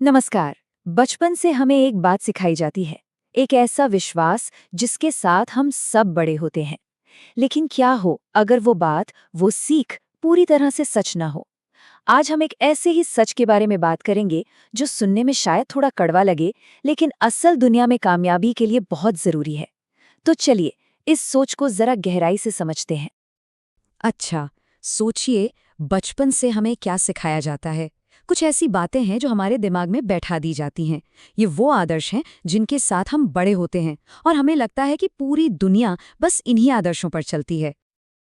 नमस्कार। बचपन से हमें एक बात सिखाई जाती है, एक ऐसा विश्वास जिसके साथ हम सब बड़े होते हैं। लेकिन क्या हो अगर वो बात, वो सीख पूरी तरह से सच ना हो। आज हम एक ऐसे ही सच के बारे में बात करेंगे जो सुनने में शायद थोड़ा कड़वा लगे, लेकिन असल दुनिया में कामयाबी के लिए बहुत जरूरी है। तो चलिए इस सोच को जरा गहराई से समझते हैं। अच्छा, सोचिए, बचपन से हमें क्या सिखाया जाता है। कुछ ऐसी बातें हैं जो हमारे दिमाग में बैठा दी जाती हैं। ये वो आदर्श हैं जिनके साथ हम बड़े होते हैं और हमें लगता है कि पूरी दुनिया बस इन्हीं आदर्शों पर चलती है।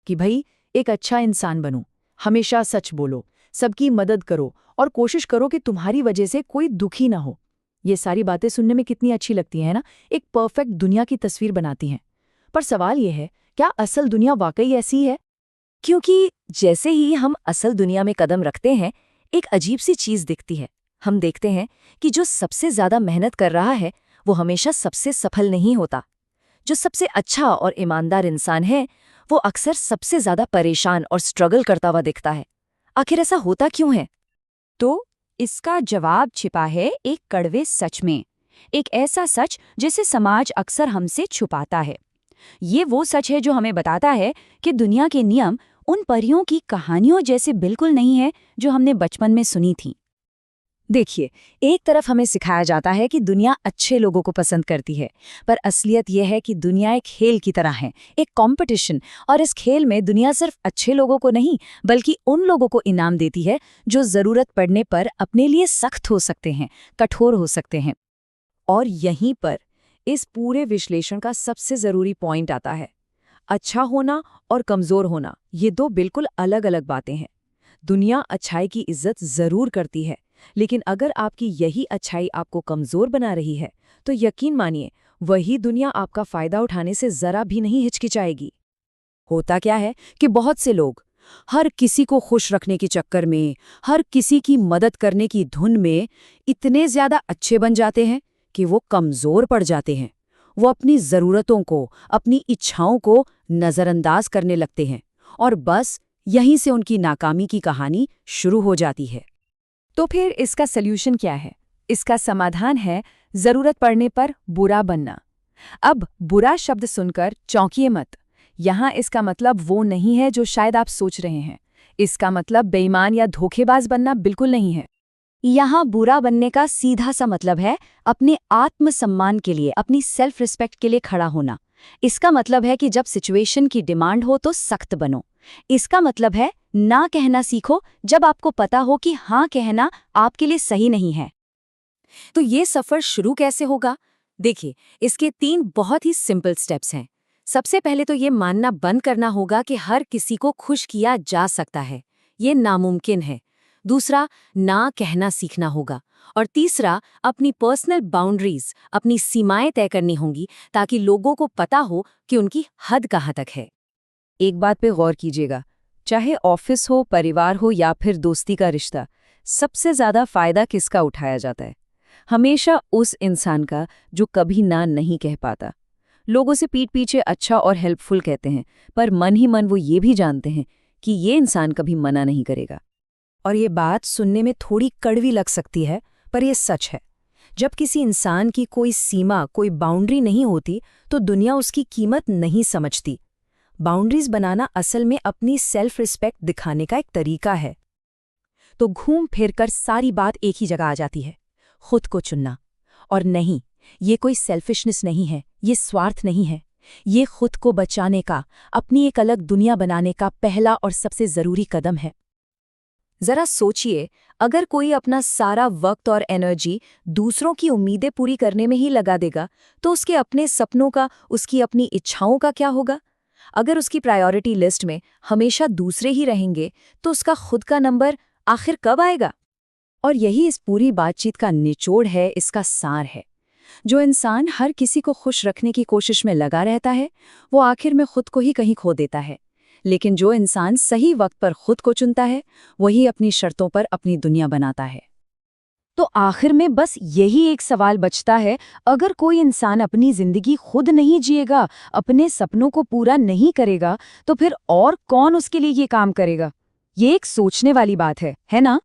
कि भाई एक अच्छा इंसान बनो, हमेशा सच बोलो, सबकी मदद करो और कोशिश करो कि तुम्हारी वजह से कोई दुखी ना हो। ये सारी बातें सुनने में कितनी अच्छी लगती हैं ना, एक परफेक्ट दुनिया की तस्वीर बनाती हैं। पर सवाल ये है, क्या असल दुनिया वाकई ऐसी है? क्योंकि जैसे ही हम असल दुनिया में कदम रखते हैं, एक अजीब सी चीज दिखती है। हम देखते हैं कि जो सबसे ज्यादा मेहनत कर रहा है वो हमेशा सबसे सफल नहीं होता। जो सबसे अच्छा और ईमानदार इंसान है वो अक्सर सबसे ज्यादा परेशान और स्ट्रगल करता हुआ दिखता है। आखिर ऐसा होता क्यों है? तो इसका जवाब छिपा है एक कड़वे सच में। एक ऐसा सच जिसे समाज अक्सर हमसे छुपाता है। ये वो सच है जो हमें बताता है कि दुनिया के नियम उन परियों की कहानियों जैसे बिल्कुल नहीं है जो हमने बचपन में सुनी थी। देखिए, एक तरफ हमें सिखाया जाता है कि दुनिया अच्छे लोगों को पसंद करती है, पर असलियत यह है कि दुनिया एक खेल की तरह है, एक कंपटीशन। और इस खेल में दुनिया सिर्फ अच्छे लोगों को नहीं, बल्कि उन लोगों को इनाम देती है जो जरूरत पड़ने पर अपने लिए सख्त हो सकते हैं, कठोर हो सकते हैं। और यहीं पर इस पूरे विश्लेषण का सबसे जरूरी पॉइंट आता है। अच्छा होना और कमजोर होना, ये दो बिल्कुल अलग अलग बातें हैं। दुनिया अच्छाई की इज्जत जरूर करती है, लेकिन अगर आपकी यही अच्छाई आपको कमजोर बना रही है, तो यकीन मानिए वही दुनिया आपका फायदा उठाने से जरा भी नहीं हिचकिचाएगी। होता क्या है कि बहुत से लोग हर किसी को खुश रखने के चक्कर में, हर किसी की मदद करने की धुन में इतने ज्यादा अच्छे बन जाते हैं कि वो कमजोर पड़ जाते हैं। वो अपनी जरूरतों को, अपनी इच्छाओं को नजरअंदाज करने लगते हैं और बस यहीं से उनकी नाकामी की कहानी शुरू हो जाती है। तो फिर इसका सल्यूशन क्या है? इसका समाधान है जरूरत पड़ने पर बुरा बनना। अब बुरा शब्द सुनकर चौंकिए मत। यहाँ इसका मतलब वो नहीं है जो शायद आप सोच रहे हैं। इसका मतलब बेईमान या धोखेबाज बनना बिल्कुल नहीं है। यहाँ बुरा बनने का सीधा सा मतलब है अपने आत्मसम्मान के लिए, अपनी सेल्फ रिस्पेक्ट के लिए खड़ा होना। इसका मतलब है कि जब सिचुएशन की डिमांड हो तो सख्त बनो। इसका मतलब है ना कहना सीखो जब आपको पता हो कि हाँ कहना आपके लिए सही नहीं है। तो ये सफर शुरू कैसे होगा? देखिए, इसके 3 बहुत ही सिंपल स्टेप्स हैं। सबसे पहले तो ये मानना बंद करना होगा कि हर किसी को खुश किया जा सकता है। ये नामुमकिन है। दूसरा, ना कहना सीखना होगा। और तीसरा, अपनी पर्सनल बाउंड्रीज, अपनी सीमाएं तय करनी होंगी ताकि लोगों को पता हो कि उनकी हद कहाँ तक है। एक बात पे गौर कीजिएगा, चाहे ऑफिस हो, परिवार हो या फिर दोस्ती का रिश्ता, सबसे ज्यादा फायदा किसका उठाया जाता है? हमेशा उस इंसान का जो कभी ना नहीं कह पाता। लोगों से पीठ पीछे अच्छा और हेल्पफुल कहते हैं, पर मन ही मन वो ये भी जानते हैं कि ये इंसान कभी मना नहीं करेगा। और ये बात सुनने में थोड़ी कड़वी लग सकती है, पर ये सच है। जब किसी इंसान की कोई सीमा, कोई बाउंड्री नहीं होती, तो दुनिया उसकी कीमत नहीं समझती। बाउंड्रीज बनाना असल में अपनी सेल्फ रिस्पेक्ट दिखाने का एक तरीका है। तो घूम फिर कर सारी बात एक ही जगह आ जाती है, खुद को चुनना। और नहीं, ये कोई सेल्फिशनेस नहीं है, ये स्वार्थ नहीं है। ये खुद को बचाने का, अपनी एक अलग दुनिया बनाने का पहला और सबसे जरूरी कदम है। जरा सोचिए, अगर कोई अपना सारा वक्त और एनर्जी दूसरों की उम्मीदें पूरी करने में ही लगा देगा, तो उसके अपने सपनों का, उसकी अपनी इच्छाओं का क्या होगा? अगर उसकी प्रायोरिटी लिस्ट में हमेशा दूसरे ही रहेंगे, तो उसका खुद का नंबर आखिर कब आएगा? और यही इस पूरी बातचीत का निचोड़ है, इसका सार है। जो इंसान हर किसी को खुश रखने की कोशिश में लगा रहता है, वो आखिर में खुद को ही कहीं खो देता है। लेकिन जो इंसान सही वक्त पर खुद को चुनता है, वही अपनी शर्तों पर अपनी दुनिया बनाता है। तो आखिर में बस यही एक सवाल बचता है, अगर कोई इंसान अपनी जिंदगी खुद नहीं जिएगा, अपने सपनों को पूरा नहीं करेगा, तो फिर और कौन उसके लिए ये काम करेगा? ये एक सोचने वाली बात है ना?